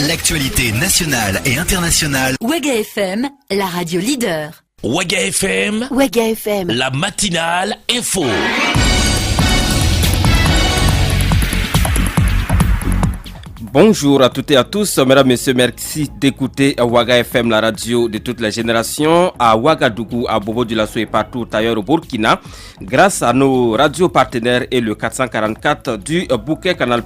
L'actualité nationale et internationale. Ouaga FM, la radio leader. Ouaga FM, Ouaga FM, la matinale info. Bonjour à toutes et à tous, mesdames, messieurs, merci d'écouter Ouaga FM, la radio de toutes les générations, à Ouagadougou, à Bobo-Dioulasso et partout ailleurs au Burkina, grâce à nos radios partenaires et le 444 du Bouquet Canal+.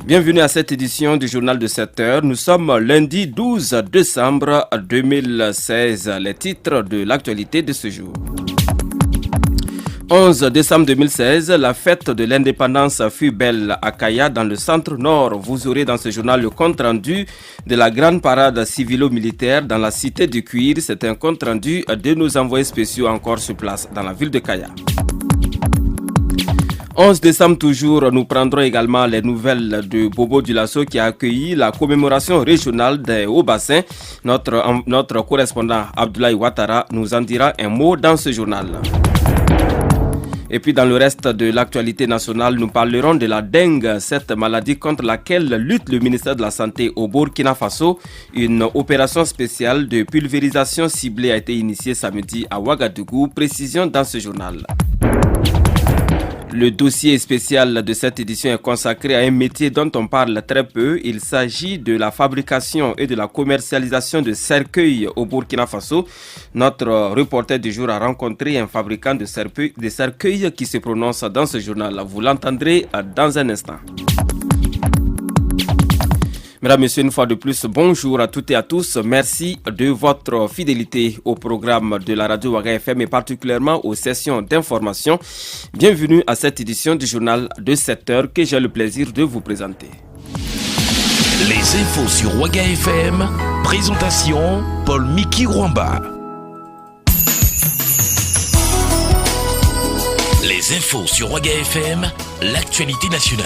Bienvenue à cette édition du journal de 7 heures. Nous sommes lundi 12 décembre 2016. Les titres de l'actualité de ce jour. 11 décembre 2016, la fête de l'indépendance fut belle à Kaya dans le centre nord. Vous aurez dans ce journal le compte rendu de la grande parade civilo-militaire dans la cité du Cuir. C'est un compte rendu de nos envoyés spéciaux encore sur place dans la ville de Kaya. 11 décembre toujours, nous prendrons également les nouvelles de Bobo-Dioulasso qui a accueilli la commémoration régionale des Hauts-Bassins. Notre correspondant Abdoulaye Ouattara nous en dira un mot dans ce journal. Et puis dans le reste de l'actualité nationale, nous parlerons de la dengue, cette maladie contre laquelle lutte le ministère de la Santé au Burkina Faso. Une opération spéciale de pulvérisation ciblée a été initiée samedi à Ouagadougou. Précision dans ce journal. Le dossier spécial de cette édition est consacré à un métier dont on parle très peu. Il s'agit de la fabrication et de la commercialisation de cercueils au Burkina Faso. Notre reporter du jour a rencontré un fabricant de cercueils qui se prononce dans ce journal. Vous l'entendrez dans un instant. Mesdames, Messieurs, une fois de plus, bonjour à toutes et à tous. Merci de votre fidélité au programme de la radio Ouaga FM et particulièrement aux sessions d'information. Bienvenue à cette édition du journal de 7 heures que j'ai le plaisir de vous présenter. Les infos sur Ouaga FM, présentation Paul Miki Rwamba. Les infos sur Ouaga FM, l'actualité nationale.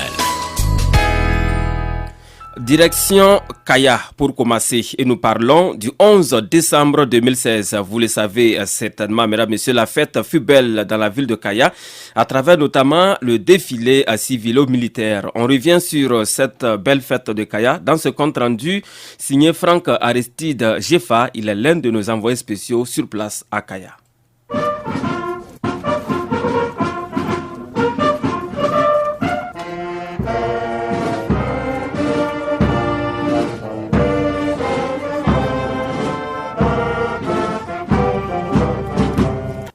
Direction Kaya pour commencer et nous parlons du 11 décembre 2016. Vous le savez certainement, mesdames, messieurs, la fête fut belle dans la ville de Kaya à travers notamment le défilé civilo-militaire. On revient sur cette belle fête de Kaya dans ce compte rendu signé Franck Aristide Jefa. Il est l'un de nos envoyés spéciaux sur place à Kaya.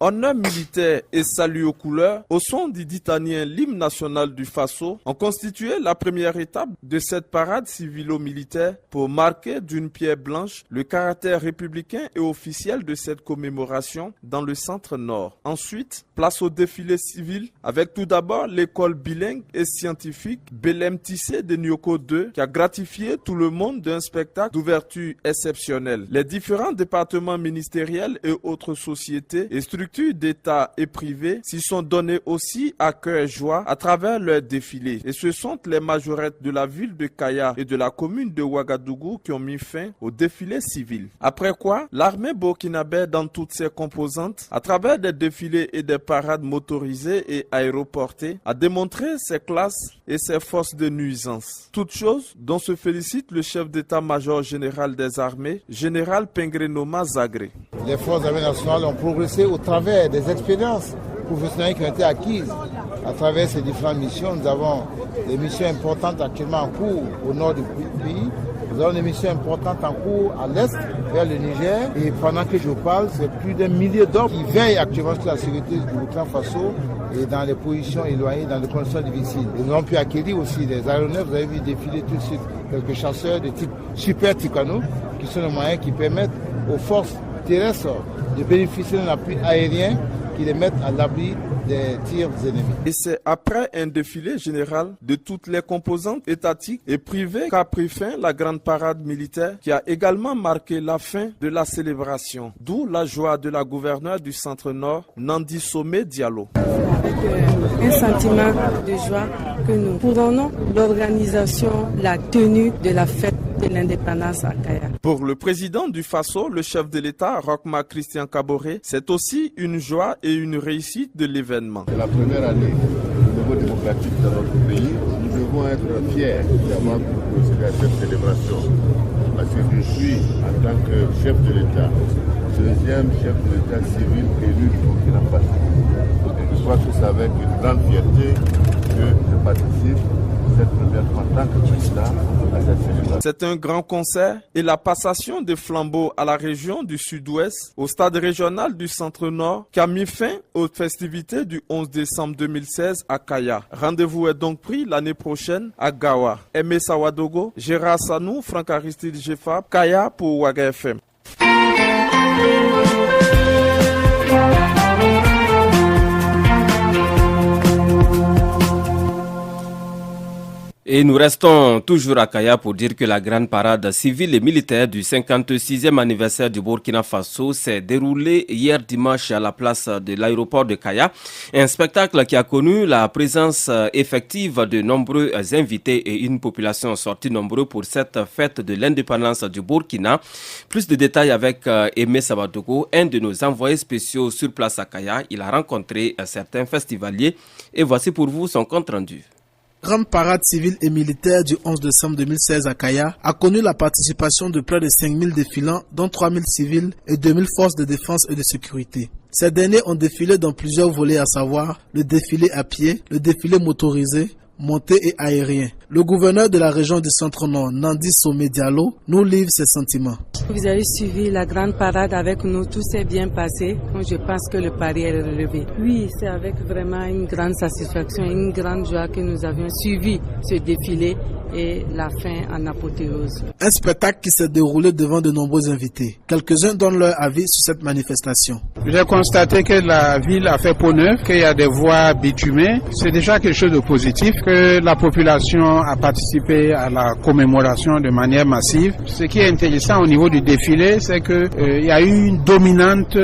Honneur militaire et salut aux couleurs, au son du ditanien l'hymne national du Faso, ont constitué la première étape de cette parade civilo-militaire pour marquer d'une pierre blanche le caractère républicain et officiel de cette commémoration dans le centre nord. Ensuite, place au défilé civil avec tout d'abord l'école bilingue et scientifique Belém Tissé de Nyoko 2 qui a gratifié tout le monde d'un spectacle d'ouverture exceptionnel. Les différents départements ministériels et autres sociétés et structures d'État et privés s'y sont donnés aussi à cœur et joie à travers leur défilé. Et ce sont les majorettes de la ville de Kaya et de la commune de Ouagadougou qui ont mis fin au défilé civil. Après quoi, l'armée burkinabé dans toutes ses composantes, à travers des défilés et des parades motorisées et aéroportées, a démontré ses classes et ses forces de nuisance. Toutes choses dont se félicite le chef d'état-major général des armées, général Pengrenoma Zagré. Les forces armées nationales ont progressé au travers des expériences professionnelles qui ont été acquises à travers ces différentes missions. Nous avons des missions importantes actuellement en cours au nord du pays. Nous avons des missions importantes en cours à l'est, vers le Niger. Et pendant que je parle, c'est plus d'un millier d'hommes qui veillent actuellement sur la sécurité du Burkina Faso et dans les positions éloignées, dans les conditions difficiles. Et nous avons pu acquérir aussi des aéronefs. Vous avez vu défiler tout de suite quelques chasseurs de type Super Tucano, qui sont les moyens qui permettent aux forces terrestres de bénéficier d'un appui aérien qui les mettent à l'abri des tirs ennemis. Et c'est après un défilé général de toutes les composantes étatiques et privées qu'a pris fin la grande parade militaire qui a également marqué la fin de la célébration. D'où la joie de la gouverneure du Centre-Nord, Nandi Somé Diallo. Avec un sentiment de joie que nous couronnons l'organisation, la tenue de la fête de l'indépendance à Kaya. Pour le président du Faso, le chef de l'État, Rochma Christian Kaboré, c'est aussi une joie et une réussite de l'événement. C'est la première année au niveau démocratique de notre pays. Nous pouvons être fiers d'avoir procédé à cette célébration parce que je suis, en tant que chef de l'État, deuxième chef de l'État civil élu du Burkina Faso. Et je crois que c'est avec une grande fierté que je participe cette première fois en tant que président à cette célébration. C'est un grand concert et la passation des flambeaux à la région du Sud-Ouest, au stade régional du Centre-Nord, qui a mis fin aux festivités du 11 décembre 2016 à Kaya. Rendez-vous est donc pris l'année prochaine à Gawa. Aimé Sawadogo, Gérard Sanou, Franck Aristide Jeffab, Kaya pour Ouaga FM. Et nous restons toujours à Kaya pour dire que la grande parade civile et militaire du 56e anniversaire du Burkina Faso s'est déroulée hier dimanche à la place de l'aéroport de Kaya. Un spectacle qui a connu la présence effective de nombreux invités et une population sortie nombreuse pour cette fête de l'indépendance du Burkina. Plus de détails avec Aimé Sabadogo, un de nos envoyés spéciaux sur place à Kaya. Il a rencontré certains festivaliers et voici pour vous son compte rendu. Grande parade civile et militaire du 11 décembre 2016 à Kaya a connu la participation de près de 5000 défilants, dont 3000 civils et 2000 forces de défense et de sécurité. Ces derniers ont défilé dans plusieurs volets, à savoir le défilé à pied, le défilé motorisé, monté et aérien. Le gouverneur de la région du Centre-Nord, Nandi Somé Diallo, nous livre ses sentiments. Vous avez suivi la grande parade avec nous, tout s'est bien passé. Je pense que le pari est relevé. Oui, c'est avec vraiment une grande satisfaction, une grande joie que nous avions suivi ce défilé et la fin en apothéose. Un spectacle qui s'est déroulé devant de nombreux invités. Quelques-uns donnent leur avis sur cette manifestation. J'ai constaté que la ville a fait peau neuve, qu'il y a des voies bitumées. C'est déjà quelque chose de positif, que la population a participé à la commémoration de manière massive. Ce qui est intéressant au niveau du défilé, c'est que il y a eu une dominante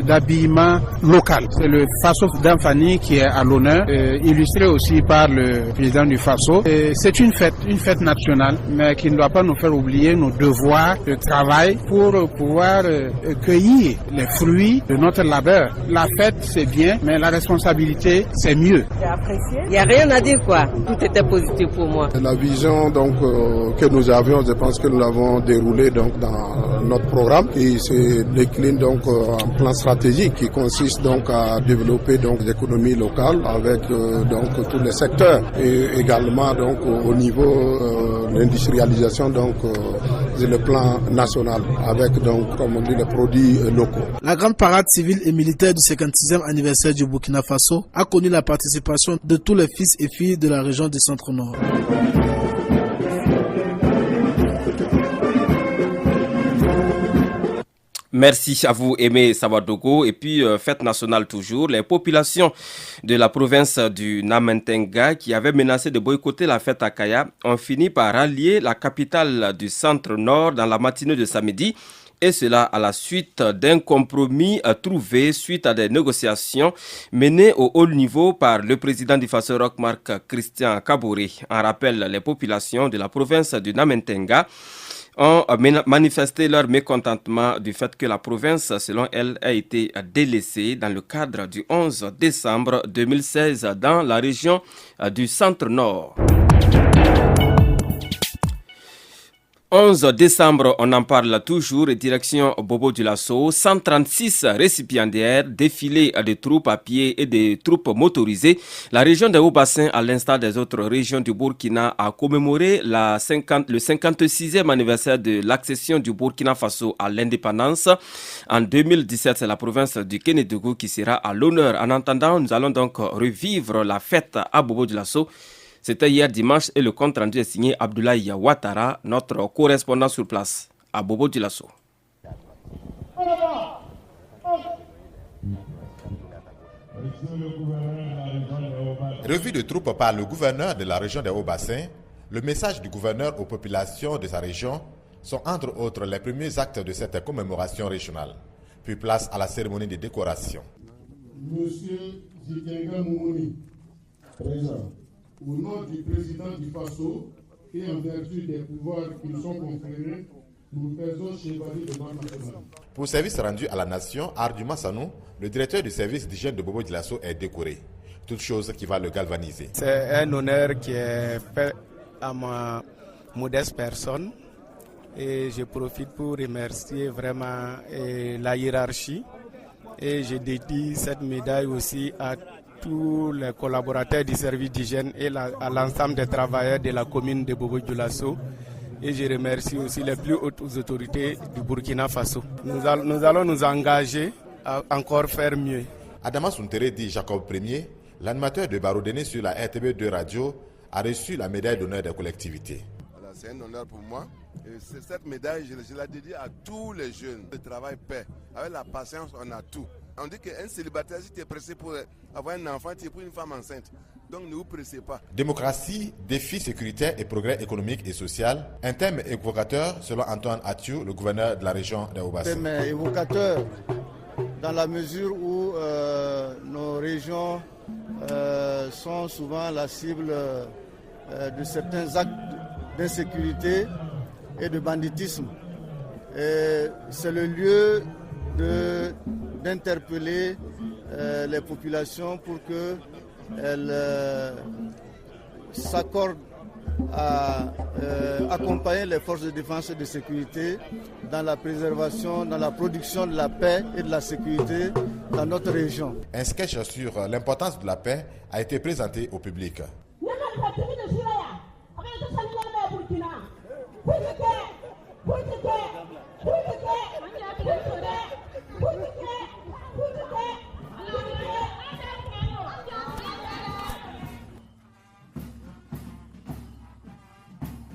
d'habillement local. C'est le Faso d'Anfani qui est à l'honneur, illustré aussi par le président du Faso. C'est une fête nationale, mais qui ne doit pas nous faire oublier nos devoirs de travail pour pouvoir cueillir les fruits de notre labeur. La fête, c'est bien, mais la responsabilité, c'est mieux. J'ai apprécié. Il n'y a rien à dire, quoi. Tout était positif pour moi. La vision que nous avions, je pense que nous l'avons déroulée dans notre programme qui se décline en plan stratégique qui consiste à développer l'économie locale avec tous les secteurs et également au niveau de l'industrialisation sur le plan national avec comme on dit les produits locaux. La grande parade civile et militaire du 56e anniversaire du Burkina Faso a connu la participation de tous les fils et filles de la région du Centre-Nord. Merci à vous, Aimé Sabadogo. Et puis, fête nationale toujours. Les populations de la province du Namentenga qui avaient menacé de boycotter la fête à Kaya ont fini par rallier la capitale du Centre-Nord dans la matinée de samedi. Et cela à la suite d'un compromis trouvé suite à des négociations menées au haut niveau par le président du Faso Roch Marc Christian Kaboré. En rappel, les populations de la province du Namentenga ont manifesté leur mécontentement du fait que la province, selon elle, a été délaissée dans le cadre du 11 décembre 2016 dans la région du Centre-Nord. 11 décembre, on en parle toujours, direction Bobo Dioulasso, 136 récipiendaires, défilés de troupes à pied et des troupes motorisées. La région des Hauts-Bassins, à l'instar des autres régions du Burkina, a commémoré le 56e anniversaire de l'accession du Burkina Faso à l'indépendance. En 2017, c'est la province du Kénédougou qui sera à l'honneur. En attendant, nous allons donc revivre la fête à Bobo Dioulasso. C'était hier dimanche et le compte rendu est signé Abdoulaye Ouattara, notre correspondant sur place à Bobo Dioulasso. Revue de troupes par le gouverneur de la région des Hauts-Bassins, le message du gouverneur aux populations de sa région sont entre autres les premiers actes de cette commémoration régionale. Puis place à la cérémonie de décoration. Monsieur Zikenga Moumouni, présent. Au nom du président du Faso et en vertu des pouvoirs qui nous sont conférés, nous faisons chevalier de l'ordre national. Pour service rendu à la nation, Arduma Sanou, le directeur du service d'hygiène de Bobo Dioulasso, est décoré. toute chose qui va le galvaniser. C'est un honneur qui est fait à ma modeste personne et je profite pour remercier vraiment la hiérarchie et je dédie cette médaille aussi à tous les collaborateurs du service d'hygiène et à l'ensemble des travailleurs de la commune de Bobo-Dioulasso. Et je remercie aussi les plus hautes autorités du Burkina Faso. Nous allons nous engager à encore faire mieux. Adama Sountere dit Jacob Ier, l'animateur de Barodéné sur la RTB2 Radio, a reçu la médaille d'honneur des collectivités. Voilà, c'est un honneur pour moi. Et cette médaille, je la dédie à tous les jeunes. Le travail paie. Avec la patience, on a tout. On dit qu'un célibataire, si tu es pressé pour avoir un enfant, tu es pour une femme enceinte. Donc ne vous pressez pas. Démocratie, défis sécuritaires et progrès économique et social. Un thème évocateur selon Antoine Athiou, le gouverneur de la région des Hauts-Bassins. Un thème évocateur dans la mesure où nos régions sont souvent la cible de certains actes d'insécurité et de banditisme. Et c'est le lieu d'interpeller les populations pour qu'elles s'accordent à accompagner les forces de défense et de sécurité dans la préservation, dans la production de la paix et de la sécurité dans notre région. Un sketch sur l'importance de la paix a été présenté au public.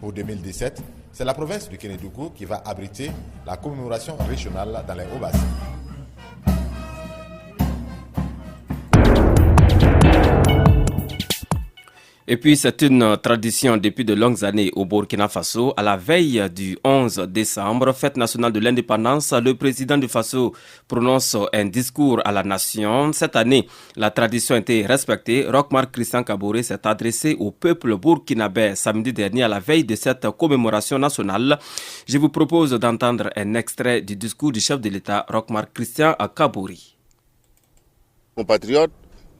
Pour 2017, c'est la province du Kénédougou qui va abriter la commémoration régionale dans les Hauts-Bassins. Et puis c'est une tradition depuis de longues années au Burkina Faso. À la veille du 11 décembre, fête nationale de l'indépendance, le président du Faso prononce un discours à la nation. Cette année, la tradition a été respectée. Roch-Marc Christian Kaboré s'est adressé au peuple burkinabé samedi dernier à la veille de cette commémoration nationale. Je vous propose d'entendre un extrait du discours du chef de l'État, Roch-Marc Christian Kaboré. Compatriotes,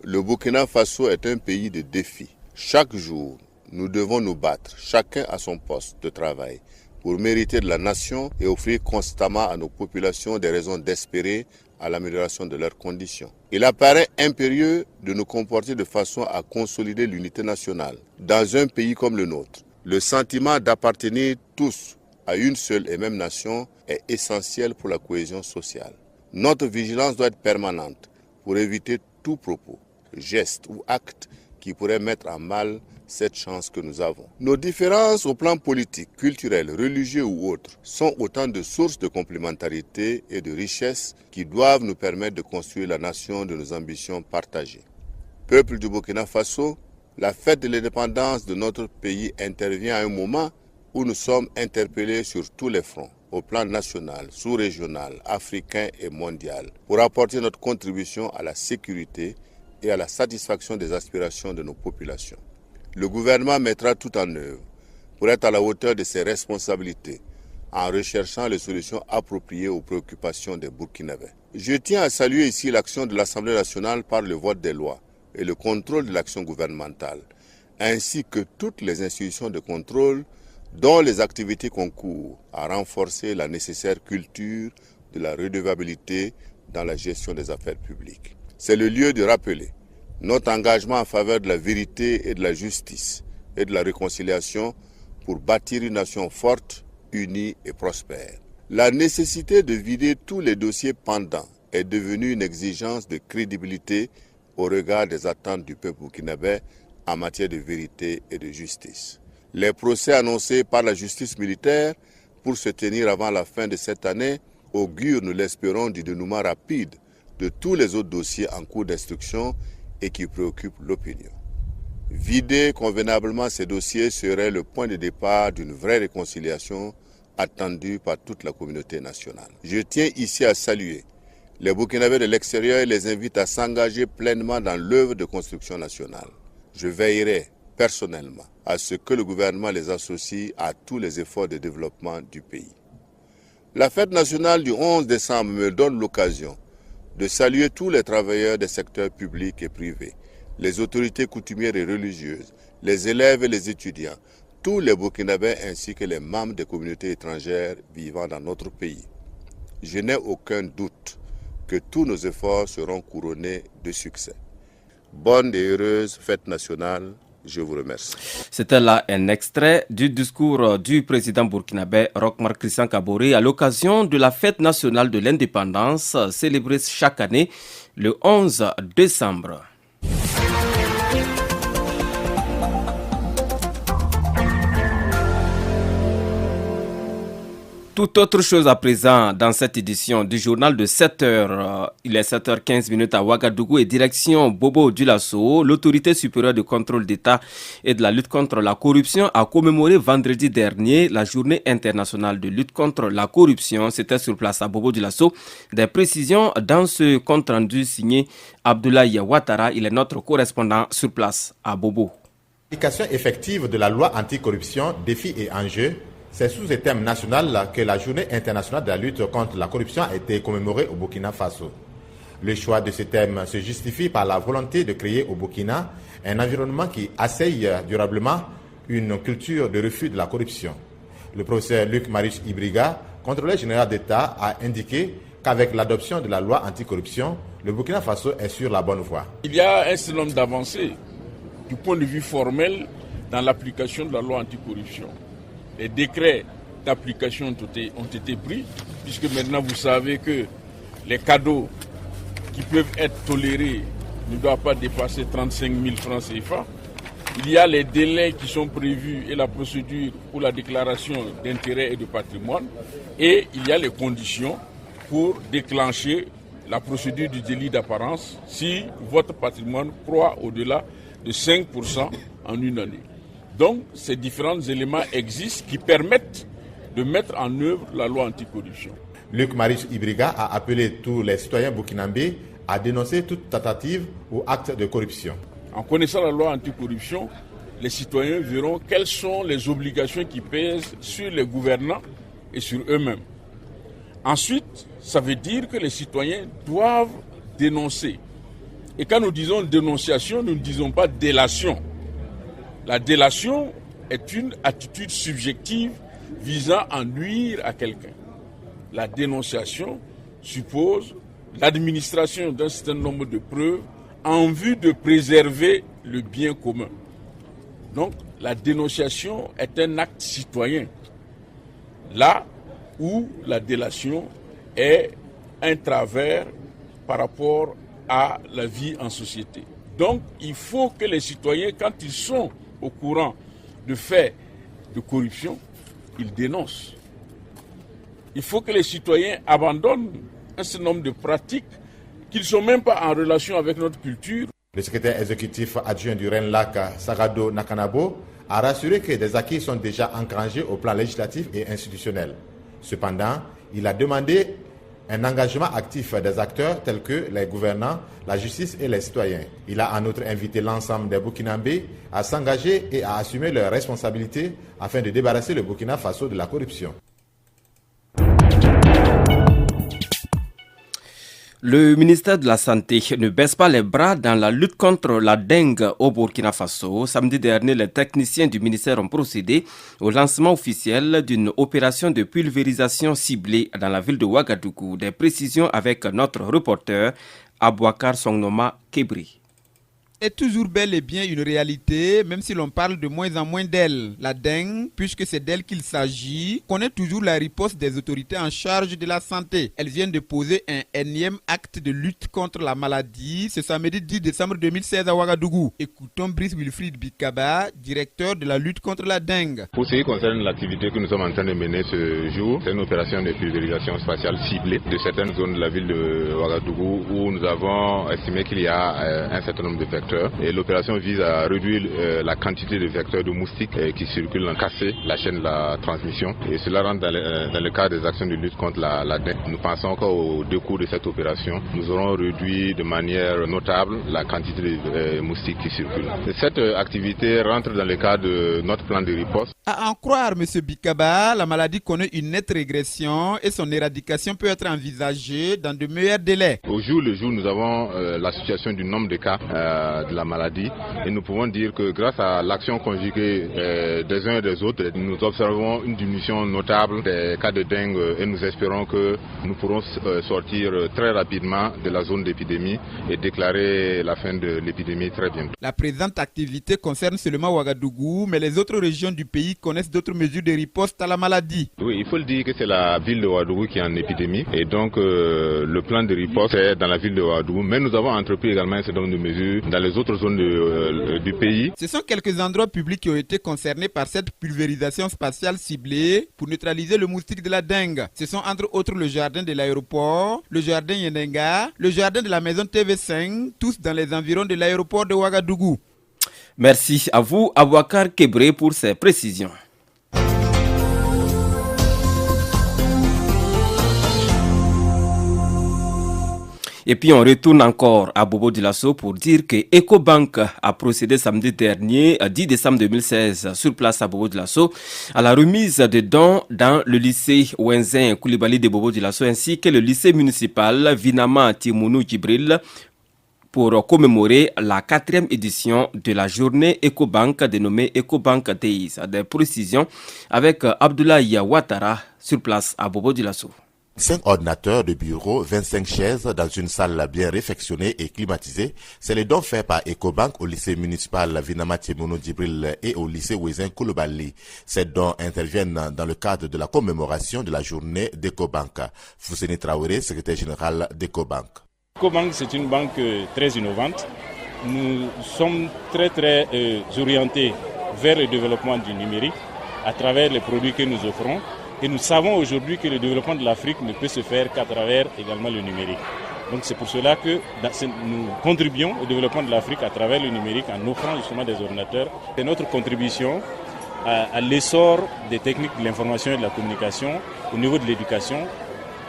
le Burkina Faso est un pays de défis. Chaque jour, nous devons nous battre, chacun à son poste de travail, pour mériter de la nation et offrir constamment à nos populations des raisons d'espérer à l'amélioration de leurs conditions. Il apparaît impérieux de nous comporter de façon à consolider l'unité nationale. Dans un pays comme le nôtre, le sentiment d'appartenir tous à une seule et même nation est essentiel pour la cohésion sociale. Notre vigilance doit être permanente pour éviter tout propos, geste ou acte qui pourrait mettre à mal cette chance que nous avons. Nos différences au plan politique, culturel, religieux ou autres sont autant de sources de complémentarité et de richesse qui doivent nous permettre de construire la nation de nos ambitions partagées. Peuple du Burkina Faso, la fête de l'indépendance de notre pays intervient à un moment où nous sommes interpellés sur tous les fronts, au plan national, sous-régional, africain et mondial, pour apporter notre contribution à la sécurité et à la satisfaction des aspirations de nos populations. Le gouvernement mettra tout en œuvre pour être à la hauteur de ses responsabilités en recherchant les solutions appropriées aux préoccupations des Burkinabés. Je tiens à saluer ici l'action de l'Assemblée nationale par le vote des lois et le contrôle de l'action gouvernementale, ainsi que toutes les institutions de contrôle dont les activités concourent à renforcer la nécessaire culture de la redevabilité dans la gestion des affaires publiques. C'est le lieu de rappeler notre engagement en faveur de la vérité et de la justice et de la réconciliation pour bâtir une nation forte, unie et prospère. La nécessité de vider tous les dossiers pendants est devenue une exigence de crédibilité au regard des attentes du peuple burkinabé en matière de vérité et de justice. Les procès annoncés par la justice militaire pour se tenir avant la fin de cette année augurent, nous l'espérons, du dénouement rapide de tous les autres dossiers en cours d'instruction et qui préoccupent l'opinion. Vider convenablement ces dossiers serait le point de départ d'une vraie réconciliation attendue par toute la communauté nationale. Je tiens ici à saluer les Burkinabés de l'extérieur et les invite à s'engager pleinement dans l'œuvre de construction nationale. Je veillerai personnellement à ce que le gouvernement les associe à tous les efforts de développement du pays. La fête nationale du 11 décembre me donne l'occasion de saluer tous les travailleurs des secteurs publics et privés, les autorités coutumières et religieuses, les élèves et les étudiants, tous les Burkinabés ainsi que les membres des communautés étrangères vivant dans notre pays. Je n'ai aucun doute que tous nos efforts seront couronnés de succès. Bonne et heureuse fête nationale. Je vous remercie. C'était là un extrait du discours du président burkinabé Roch-Marc Christian Kaboré à l'occasion de la fête nationale de l'indépendance célébrée chaque année le 11 décembre. Tout autre chose à présent dans cette édition du journal de 7h. Il est 7h15 à Ouagadougou et direction Bobo Dioulasso. L'autorité supérieure de contrôle d'État et de la lutte contre la corruption a commémoré vendredi dernier la journée internationale de lutte contre la corruption. C'était sur place à Bobo Dioulasso. Des précisions dans ce compte-rendu signé Abdoulaye Ouattara. Il est notre correspondant sur place à Bobo. L'application effective de la loi anticorruption, défis et enjeux. C'est sous ce thème national que la journée internationale de la lutte contre la corruption a été commémorée au Burkina Faso. Le choix de ce thème se justifie par la volonté de créer au Burkina un environnement qui asseye durablement une culture de refus de la corruption. Le professeur Luc Marius Ibriga, contrôleur général d'État, a indiqué qu'avec l'adoption de la loi anticorruption, le Burkina Faso est sur la bonne voie. Il y a un certain nombre d'avancées du point de vue formel dans l'application de la loi anticorruption. Les décrets d'application ont été pris, puisque maintenant vous savez que les cadeaux qui peuvent être tolérés ne doivent pas dépasser 35 000 francs CFA. Il y a les délais qui sont prévus et la procédure pour la déclaration d'intérêt et de patrimoine. Et il y a les conditions pour déclencher la procédure du délit d'apparence si votre patrimoine croît au-delà de 5% en une année. Donc, ces différents éléments existent qui permettent de mettre en œuvre la loi anticorruption. Luc Marius Ibriga a appelé tous les citoyens burkinabés à dénoncer toute tentative ou acte de corruption. En connaissant la loi anticorruption, les citoyens verront quelles sont les obligations qui pèsent sur les gouvernants et sur eux-mêmes. Ensuite, ça veut dire que les citoyens doivent dénoncer. Et quand nous disons dénonciation, nous ne disons pas délation. La délation est une attitude subjective visant à nuire à quelqu'un. La dénonciation suppose l'administration d'un certain nombre de preuves en vue de préserver le bien commun. Donc, la dénonciation est un acte citoyen, là où la délation est un travers par rapport à la vie en société. Donc, il faut que les citoyens, quand ils sont au courant de faits de corruption, ils dénoncent. Il faut que les citoyens abandonnent un certain nombre de pratiques qui ne sont même pas en relation avec notre culture. Le secrétaire exécutif adjoint du RENLAC, Sarado Nakanabo, a rassuré que des acquis sont déjà engrangés au plan législatif et institutionnel. Cependant, il a demandé un engagement actif des acteurs tels que les gouvernants, la justice et les citoyens. Il a en outre invité l'ensemble des Burkinabés à s'engager et à assumer leurs responsabilités afin de débarrasser le Burkina Faso de la corruption. Le ministère de la Santé ne baisse pas les bras dans la lutte contre la dengue au Burkina Faso. Samedi dernier, les techniciens du ministère ont procédé au lancement officiel d'une opération de pulvérisation ciblée dans la ville de Ouagadougou. Des précisions avec notre reporter Abouakar Songnoma Kebri. Est toujours bel et bien une réalité, même si l'on parle de moins en moins d'elle. La dengue, puisque c'est d'elle qu'il s'agit, connaît toujours la riposte des autorités en charge de la santé. Elles viennent de poser un énième acte de lutte contre la maladie ce samedi 10 décembre 2016 à Ouagadougou. Écoutons Brice Wilfried Bikaba, directeur de la lutte contre la dengue. Pour ce qui concerne l'activité que nous sommes en train de mener ce jour, c'est une opération de pulvérisation spatiale ciblée de certaines zones de la ville de Ouagadougou où nous avons estimé qu'il y a un certain nombre de vecteurs. Et l'opération vise à réduire la quantité de vecteurs de moustiques qui circulent, en casser la chaîne de la transmission. Et cela rentre dans le cadre des actions de lutte contre la dengue. Nous pensons qu'au décours de cette opération, nous aurons réduit de manière notable la quantité de moustiques qui circulent. Et cette activité rentre dans le cadre de notre plan de riposte. À en croire M. Bikaba, la maladie connaît une nette régression et son éradication peut être envisagée dans de meilleurs délais. Au jour le jour, nous avons la situation du nombre de cas de la maladie et nous pouvons dire que grâce à l'action conjuguée des uns et des autres, nous observons une diminution notable des cas de dengue et nous espérons que nous pourrons sortir très rapidement de la zone d'épidémie et déclarer la fin de l'épidémie très bientôt. La présente activité concerne seulement Ouagadougou, mais les autres régions du pays connaissent d'autres mesures de riposte à la maladie. Oui, il faut le dire que c'est la ville de Ouagadougou qui est en épidémie et donc le plan de riposte est dans la ville de Ouagadougou, mais nous avons entrepris également un certain nombre de mesures dans les autres zones du pays. Ce sont quelques endroits publics qui ont été concernés par cette pulvérisation spatiale ciblée pour neutraliser le moustique de la dengue. Ce sont entre autres le jardin de l'aéroport, le jardin Yenenga, le jardin de la maison TV5, tous dans les environs de l'aéroport de Ouagadougou. Merci à vous, Abouakar Kebré, pour ces précisions. Et puis on retourne encore à Bobo Dioulasso pour dire que Ecobank a procédé samedi dernier, 10 décembre 2016, sur place à Bobo Dioulasso, à la remise de dons dans le lycée Wenzin Koulibaly de Bobo Dioulasso ainsi que le lycée municipal Vinama Timounou Djibril pour commémorer la 4e édition de la journée Ecobank dénommée Ecobank Days. Des précisions avec Abdoulaye Ouattara sur place à Bobo Dioulasso. 5 ordinateurs de bureau, 25 chaises dans une salle bien réfectionnée et climatisée. C'est le don fait par Ecobank au lycée municipal Vinama Timounou Djibril et au lycée Wenzin Koulibaly. Ces dons interviennent dans le cadre de la commémoration de la journée d'Ecobank. Fousseni Traoré, secrétaire général d'Ecobank. Ecobank, c'est une banque très innovante. Nous sommes très orientés vers le développement du numérique à travers les produits que nous offrons. Et nous savons aujourd'hui que le développement de l'Afrique ne peut se faire qu'à travers également le numérique. Donc c'est pour cela que nous contribuons au développement de l'Afrique à travers le numérique en offrant justement des ordinateurs. C'est notre contribution à l'essor des techniques de l'information et de la communication au niveau de l'éducation.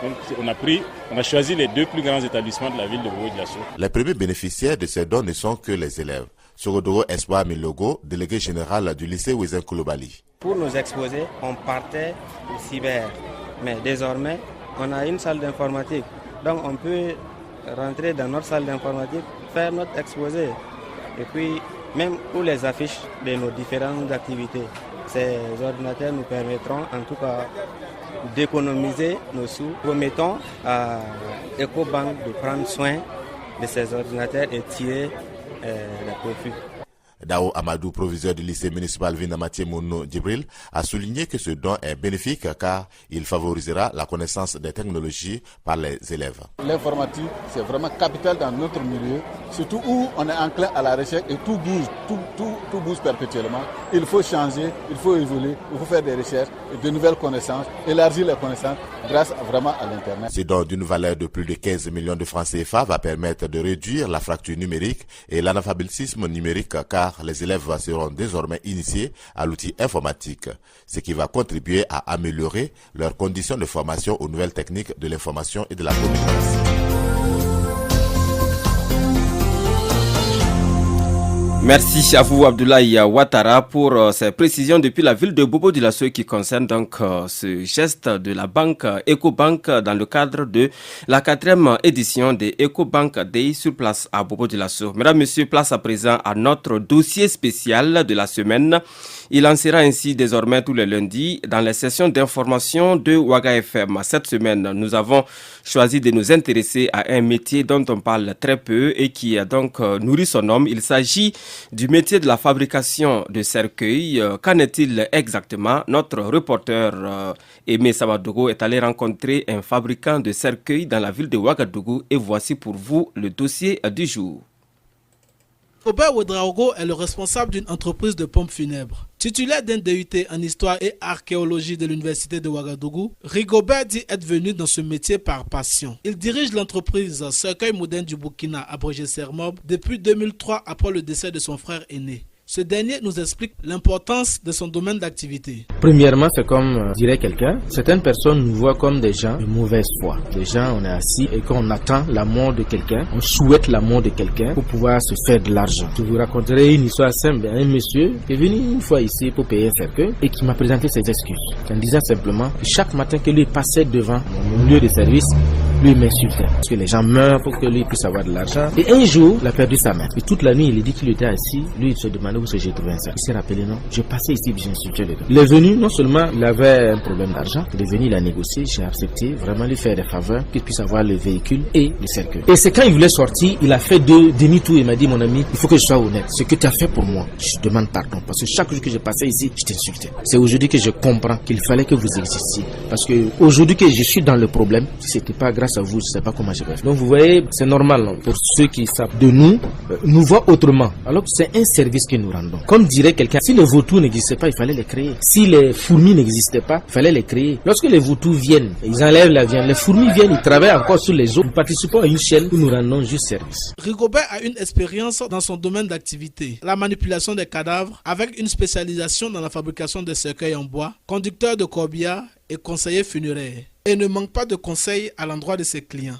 Donc on a choisi les 2 plus grands établissements de la ville de Bobo Dioulasso. Les premiers bénéficiaires de ces dons ne sont que les élèves. Sogodoro Espoir Milogo, délégué général du lycée Wenzin Koulibaly. Pour nos exposés, on partait au cyber. Mais désormais, on a une salle d'informatique. Donc on peut rentrer dans notre salle d'informatique, faire notre exposé. Et puis, même pour les affiches de nos différentes activités, ces ordinateurs nous permettront en tout cas d'économiser nos sous. Promettons à Ecobank de prendre soin de ces ordinateurs et tirer les profits. Dao Amadou, proviseur du lycée municipal Vinama Timounou Djibril, a souligné que ce don est bénéfique car il favorisera la connaissance des technologies par les élèves. L'informatique, c'est vraiment capital dans notre milieu, surtout où on est enclin à la recherche et tout bouge, tout bouge perpétuellement. Il faut changer, il faut évoluer, il faut faire des recherches, de nouvelles connaissances, élargir les connaissances grâce vraiment à l'Internet. Ce don d'une valeur de plus de 15 millions de francs CFA va permettre de réduire la fracture numérique et l'analphabétisme numérique car les élèves seront désormais initiés à l'outil informatique, ce qui va contribuer à améliorer leurs conditions de formation aux nouvelles techniques de l'information et de la communication. Merci à vous Abdoulaye Ouattara pour ces précisions depuis la ville de Bobo Dioulasso qui concerne donc ce geste de la banque Ecobank dans le cadre de la 4e édition des Ecobank Day sur place à Bobo Dioulasso. Mesdames, Messieurs, place à présent à notre dossier spécial de la semaine. Il en sera ainsi désormais tous les lundis dans les sessions d'information de Ouaga FM. Cette semaine, nous avons choisi de nous intéresser à un métier dont on parle très peu et qui a donc nourri son homme. Il s'agit du métier de la fabrication de cercueils. Qu'en est-il exactement? Notre reporter Aimé Sabadogo est allé rencontrer un fabricant de cercueils dans la ville de Ouagadougou et voici pour vous le dossier du jour. Robert Ouedraogo est le responsable d'une entreprise de pompes funèbres. Titulaire d'un DUT en histoire et archéologie de l'université de Ouagadougou, Rigobert dit être venu dans ce métier par passion. Il dirige l'entreprise Cercueil Moderne du Burkina, abrégé CERMOB, depuis 2003 après le décès de son frère aîné. Ce dernier nous explique l'importance de son domaine d'activité. Premièrement, c'est comme dirait quelqu'un, certaines personnes nous voient comme des gens de mauvaise foi. Des gens, on est assis et qu'on attend la mort de quelqu'un, on souhaite la mort de quelqu'un pour pouvoir se faire de l'argent. Je vous raconterai une histoire simple. Un monsieur qui est venu une fois ici pour payer un cercueil et qui m'a présenté ses excuses. En disant simplement que chaque matin que lui passait devant mon lieu de service, lui m'insultait. Parce que les gens meurent pour que lui puisse avoir de l'argent. Et un jour, il a perdu sa main. Et toute la nuit, il a dit qu'il était assis. Lui, il se demandait où j'ai trouvé ça. Il s'est rappelé, non, je passais ici, j'ai insulté les deux. Il est venu, non seulement il avait un problème d'argent, il est venu, il a négocié, j'ai accepté, vraiment lui faire des faveurs, qu'il puisse avoir le véhicule et le cercueil. Et c'est quand il voulait sortir, il a fait demi-tour, il m'a dit, mon ami, il faut que je sois honnête. Ce que tu as fait pour moi, je demande pardon. Parce que chaque jour que j'ai passé ici, je t'insultais. C'est aujourd'hui que je comprends qu'il fallait que vous existiez. Parce que aujourd'hui que je suis dans le problème, si c'était pas grâce à vous, je sais pas comment je vais faire. Donc vous voyez, c'est normal, non? Pour ceux qui savent de nous voient autrement. Alors que c'est un service que nous rendons. Comme dirait quelqu'un, si les vautours n'existaient pas, il fallait les créer. Si les fourmis n'existaient pas, il fallait les créer. Lorsque les vautours viennent, ils enlèvent la viande. Les fourmis viennent, ils travaillent encore sur les eaux. Nous participons à une chaîne où nous rendons juste service. Rigobert a une expérience dans son domaine d'activité, la manipulation des cadavres, avec une spécialisation dans la fabrication de cercueils en bois, conducteur de corbillard et conseiller funéraire. Et ne manque pas de conseils à l'endroit de ses clients.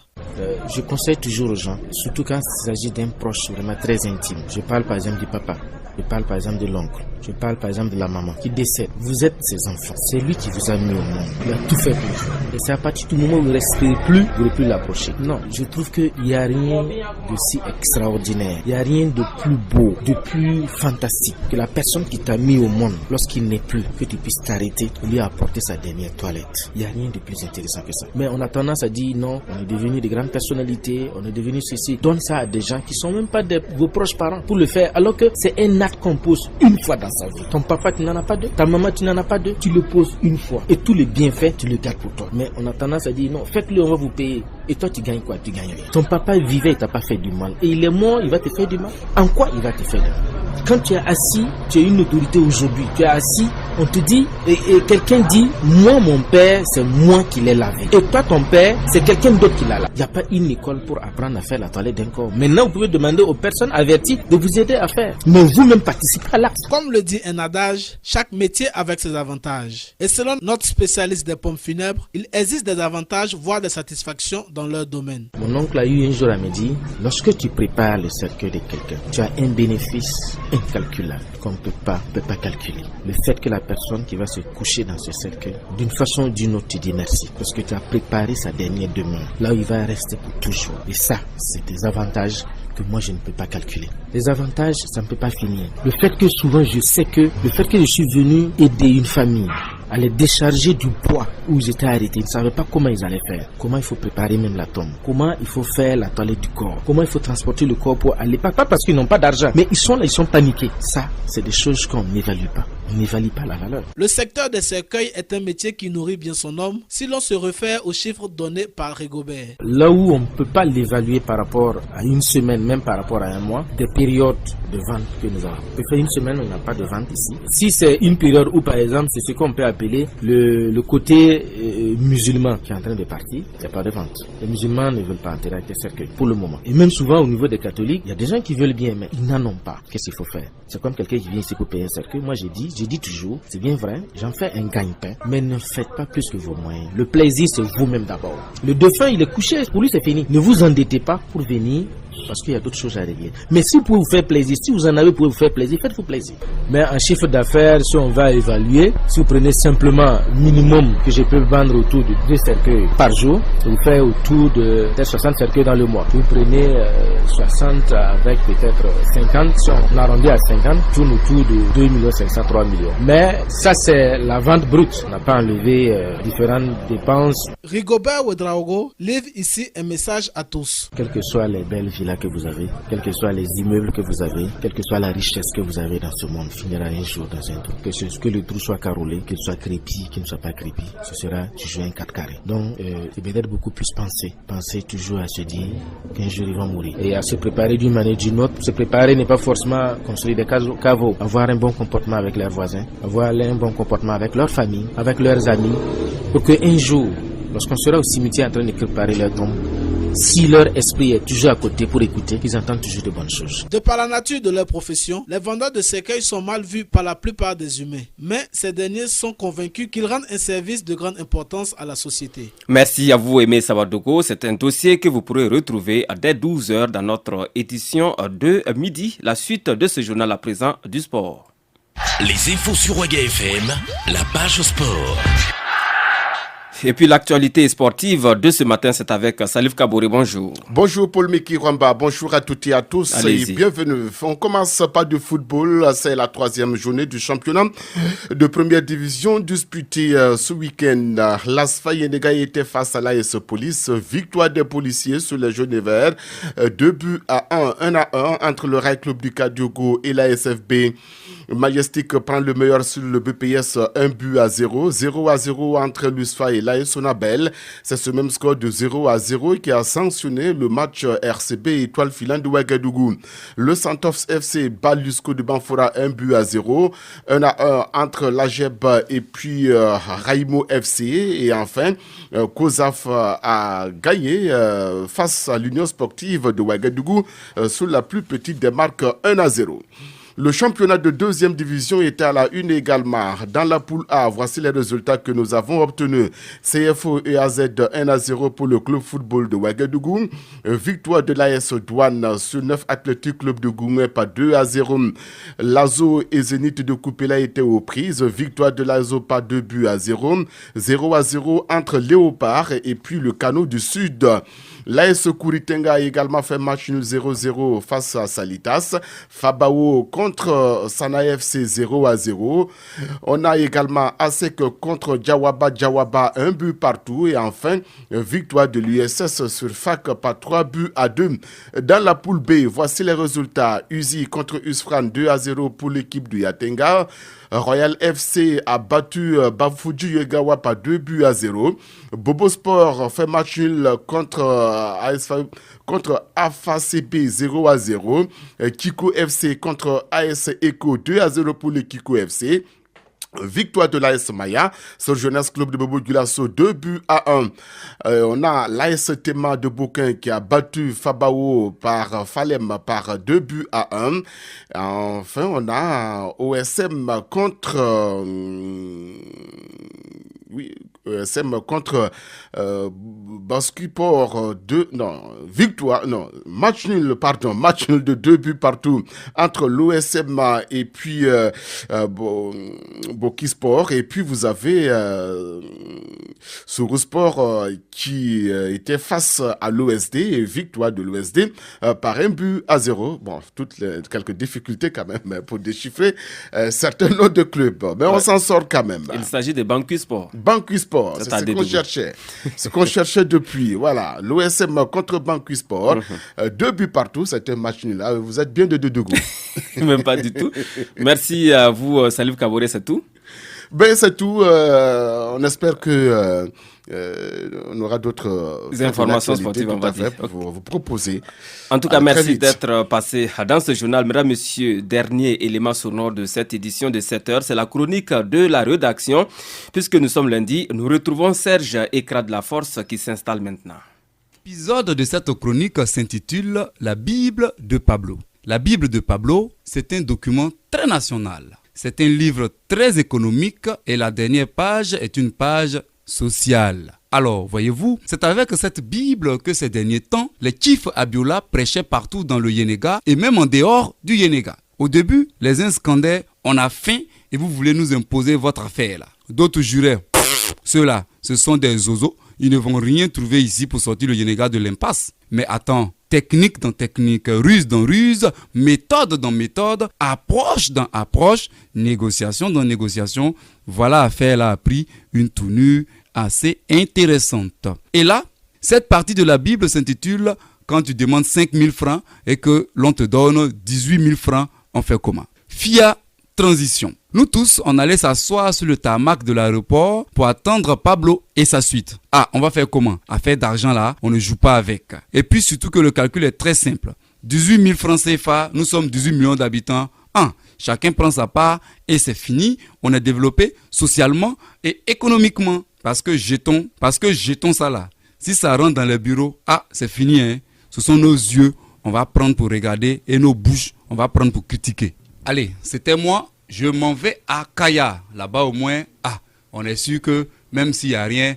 Je conseille toujours aux gens, surtout quand il s'agit d'un proche vraiment très intime. Je parle par exemple du papa, je parle par exemple de l'oncle, je parle par exemple de la maman qui décède. Vous êtes ses enfants, c'est lui qui vous a mis au monde, il a tout fait pour vous. Et c'est à partir du moment où vous ne respirez plus, vous ne pouvez plus l'approcher. Non, je trouve qu'il n'y a rien de si extraordinaire, il n'y a rien de plus beau, de plus fantastique que la personne qui t'a mis au monde, lorsqu'il n'est plus, que tu puisses t'arrêter et lui apporter sa dernière toilette. Il n'y a rien de plus intéressant que ça. Mais on a tendance à dire non, on est devenu des grandes personnalités, on est devenu ceci. Donne ça à des gens qui sont même pas vos proches parents pour le faire, alors que c'est un acte qu'on pose une fois dans sa vie. Ton papa, tu n'en as pas deux. Ta maman, tu n'en as pas deux. Tu le poses une fois. Et tous les bienfaits, tu le gardes pour toi. Mais on a tendance à dire non, faites-le, on va vous payer. Et toi, tu gagnes quoi? Tu gagnes rien. Ton papa vivait, il t'a pas fait du mal. Et il est mort, il va te faire du mal. En quoi il va te faire du mal? Quand tu es assis, tu es une autorité aujourd'hui. Tu es assis, on te dit, et quelqu'un dit, moi, mon père, c'est moi qui l'ai lavé. Et toi, ton père, c'est quelqu'un d'autre qui l'a lavé. Il n'y a pas une école pour apprendre à faire la toilette d'un corps. Maintenant, vous pouvez demander aux personnes averties de vous aider à faire. Mais vous-même participez à l'acte. Comme le dit un adage, chaque métier avec ses avantages. Et selon notre spécialiste des pompes funèbres, il existe des avantages, voire des satisfactions dans leur domaine. Mon oncle a eu un jour à me dire, lorsque tu prépares le cercueil de quelqu'un, tu as un bénéfice incalculable qu'on ne peut pas calculer. Le fait que la personne qui va se coucher dans ce cercueil, d'une façon ou d'une autre, tu dis merci. Parce que tu as préparé sa dernière demeure, là où il va rester pour toujours. Et ça, c'est des avantages que moi je ne peux pas calculer. Les avantages, ça ne peut pas finir. Le fait que souvent je sais que, le fait que je suis venu aider une famille à les décharger du poids où ils étaient arrêtés, ils ne savaient pas comment ils allaient faire, comment il faut préparer même la tombe, comment il faut faire la toilette du corps, comment il faut transporter le corps pour aller, pas parce qu'ils n'ont pas d'argent, mais ils sont là, ils sont paniqués. Ça, c'est des choses qu'on n'évalue pas. On n'évalue pas la valeur. Le secteur des cercueils est un métier qui nourrit bien son homme si l'on se réfère aux chiffres donnés par Rigobert. Là où on ne peut pas l'évaluer par rapport à une semaine, même par rapport à un mois, des périodes de vente que nous avons. On peut faire une semaine, on n'a pas de vente ici. Si c'est une période où, par exemple, c'est ce qu'on peut appeler le côté musulman qui est en train de partir, il n'y a pas de vente. Les musulmans ne veulent pas enterrer avec des cercueils pour le moment. Et même souvent au niveau des catholiques, il y a des gens qui veulent bien, mais ils n'en ont pas. Qu'est-ce qu'il faut faire? C'est comme quelqu'un qui vient ici pour payer un cercueil. Moi, j'ai dit toujours, c'est bien vrai, j'en fais un gagne-pain, mais ne faites pas plus que vos moyens. Le plaisir, c'est vous-même d'abord. Le défunt, il est couché, pour lui, c'est fini. Ne vous endettez pas pour venir, parce qu'il y a d'autres choses à régler. Mais si vous pouvez vous faire plaisir, si vous en avez pour vous faire plaisir, faites-vous plaisir. Mais en chiffre d'affaires, si on va évaluer, si vous prenez simplement minimum que je peux vendre autour de 2 cercueils par jour, vous faites autour de 60 cercueils dans le mois. Vous prenez 60 avec peut-être 50, si on arrondit à 50, tourne autour de 2 500 000, 3 millions. Mais ça, c'est la vente brute. On n'a pas enlevé différentes dépenses. Rigobert Ouedraogo livre ici un message à tous. Quelles que soient les belles villas que vous avez, quels que soient les immeubles que vous avez, quelle que soit la richesse que vous avez dans ce monde, finira un jour dans un trou. Que le trou soit carrelé, qu'il soit crépi, qu'il ne soit pas crépi, ce sera toujours un 4 carré. Donc, c'est peut-être beaucoup plus penser toujours à se dire qu'un jour ils vont mourir. Et à se préparer d'une manière ou d'une autre. Se préparer n'est pas forcément construire des caveaux. Avoir un bon comportement avec leurs voisins, avoir un bon comportement avec leur famille, avec leurs amis, pour qu'un jour, lorsqu'on sera au cimetière en train de préparer leur tombe, Si leur esprit est toujours à côté pour écouter, ils entendent toujours de bonnes choses. De par la nature de leur profession, les vendeurs de cercueils sont mal vus par la plupart des humains. Mais ces derniers sont convaincus qu'ils rendent un service de grande importance à la société. Merci à vous, Aimé Sabadogo. C'est un dossier que vous pourrez retrouver dès 12h dans notre édition de midi. La suite de ce journal à présent du sport. Les infos sur Waga FM, la page sport. Et puis l'actualité sportive de ce matin, c'est avec Salif Kabouré. Bonjour. Bonjour Paul Miki Rwamba, bonjour à toutes et à tous. Allez-y. Et bienvenue. On commence par du football. C'est la 3e journée du championnat de première division disputée ce week-end. L'ASFA Yenega était face à l'AS Police. Victoire des policiers sur les jaunes et verts. 2-1, 1-1 entre le Rail Club du Kadiogo et l'ASFB. Majestic prend le meilleur sur le BPS, 1-0. 0-0 entre l'USFA et l'AS Sonabel. C'est ce même score de 0-0 qui a sanctionné le match RCB Étoile Filante de Ouagadougou. Le Santos FC bat l'USCO de Banfora 1-0. 1-1 entre l'AGEB et puis Raimo FC. Et enfin, COSAF a gagné face à l'Union Sportive de Ouagadougou sous la plus petite des marques 1-0. Le championnat de 2e division était à la une également. Dans la poule A, voici les résultats que nous avons obtenus. CFO EAZ 1-0 pour le club football de Ouagadougou. Victoire de l'AS Douane sur 9 Athletic Club de Goumet par 2-0. L'ASO et Zénith de Koupela étaient aux prises. Victoire de l'ASO par 2-0. 0-0 entre Léopard et puis le Canot du Sud. L'AS Kouritenga a également fait match nul 0-0 face à Salitas. Fabao contre Sana FC 0-0. On a également ASEC contre Djawaba 1 but partout. Et enfin, victoire de l'USS sur FAC par 3-2. Dans la poule B, voici les résultats. Uzi contre Usfran 2-0 pour l'équipe du Yatenga. Royal FC a battu Bafuji Yegawa par 2-0. Bobo Sport fait match nul contre AFACP 0-0. Kiko FC contre AS Eco 2-0 pour le Kiko FC. Victoire de l'AS Maya sur Jeunesse Club de Bobo Dioulasso 2-1. On a l'AS Tema de Bouquin qui a battu Fabao par Falem par 2-1. Enfin, on a OSM contre... ESM contre Baskiport match nul de 2 buts partout entre l'OSM et puis Bokisport. Et puis vous avez Sourousport qui était face à l'OSD et victoire de l'OSD par 1-0. Bon, quelques difficultés quand même pour déchiffrer certains noms de clubs, mais on s'en sort quand même. Il s'agit de Banquisport. Banquisport, c'est ce qu'on cherchait. Ce qu'on cherchait depuis. Voilà, l'OSM contre Banquisport. 2 buts partout, c'était un match nul. Là. Vous êtes bien de Dougou. Même pas du tout. Merci à vous, Salif Kabouré, c'est tout? Ben, c'est tout. On espère que on aura d'autres informations sportives, on va dire. Pour vous proposer. En tout cas, merci d'être passé dans ce journal. Mesdames, Messieurs, dernier élément sonore de cette édition de 7h, c'est la chronique de la rédaction. Puisque nous sommes lundi, nous retrouvons Serge Ekra de la Force qui s'installe maintenant. L'épisode de cette chronique s'intitule « La Bible de Pablo ». La Bible de Pablo, c'est un document très national. C'est un livre très économique et la dernière page est une page sociale. Alors, voyez-vous, c'est avec cette Bible que ces derniers temps, les chiefs Abiola prêchaient partout dans le Yenega et même en dehors du Yenega. Au début, les uns scandaient « On a faim et vous voulez nous imposer votre affaire là ». D'autres juraient « Ceux-là, ce sont des zozos, ils ne vont rien trouver ici pour sortir le Yenega de l'impasse ». Mais attends, technique dans technique, ruse dans ruse, méthode dans méthode, approche dans approche, négociation dans négociation, voilà affaire là a pris une tournure assez intéressante. Et là, cette partie de la Bible s'intitule « Quand tu demandes 5 000 francs et que l'on te donne 18 000 francs, on fait comment ?» FIA transition. Nous tous, on allait s'asseoir sur le tarmac de l'aéroport pour attendre Pablo et sa suite. Ah, on va faire comment? Affaire d'argent là, on ne joue pas avec. Et puis surtout que le calcul est très simple. 18 000 francs CFA, nous sommes 18 millions d'habitants. Chacun prend sa part et c'est fini. On est développé socialement et économiquement. Parce que jetons ça là. Si ça rentre dans les bureaux, c'est fini, hein. Ce sont nos yeux, on va prendre pour regarder, et nos bouches, on va prendre pour critiquer. Allez, c'était moi, je m'en vais à Kaya. Là-bas au moins, on est sûr que même s'il n'y a rien,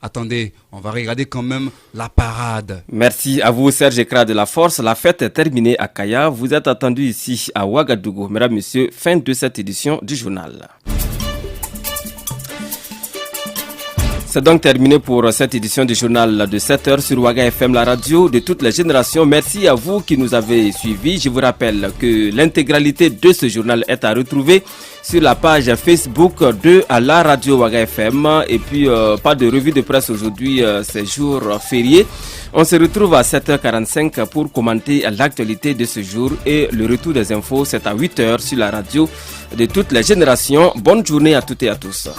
attendez, on va regarder quand même la parade. Merci à vous, Serge Ekra de la Force. La fête est terminée à Kaya. Vous êtes attendus ici à Ouagadougou. Mesdames, Messieurs, fin de cette édition du journal. C'est donc terminé pour cette édition du journal de 7h sur Ouaga FM, la radio de toutes les générations. Merci à vous qui nous avez suivis. Je vous rappelle que l'intégralité de ce journal est à retrouver sur la page Facebook de la radio Ouaga FM. Et puis, pas de revue de presse aujourd'hui, c'est jour férié. On se retrouve à 7h45 pour commenter l'actualité de ce jour. Et le retour des infos, c'est à 8h sur la radio de toutes les générations. Bonne journée à toutes et à tous.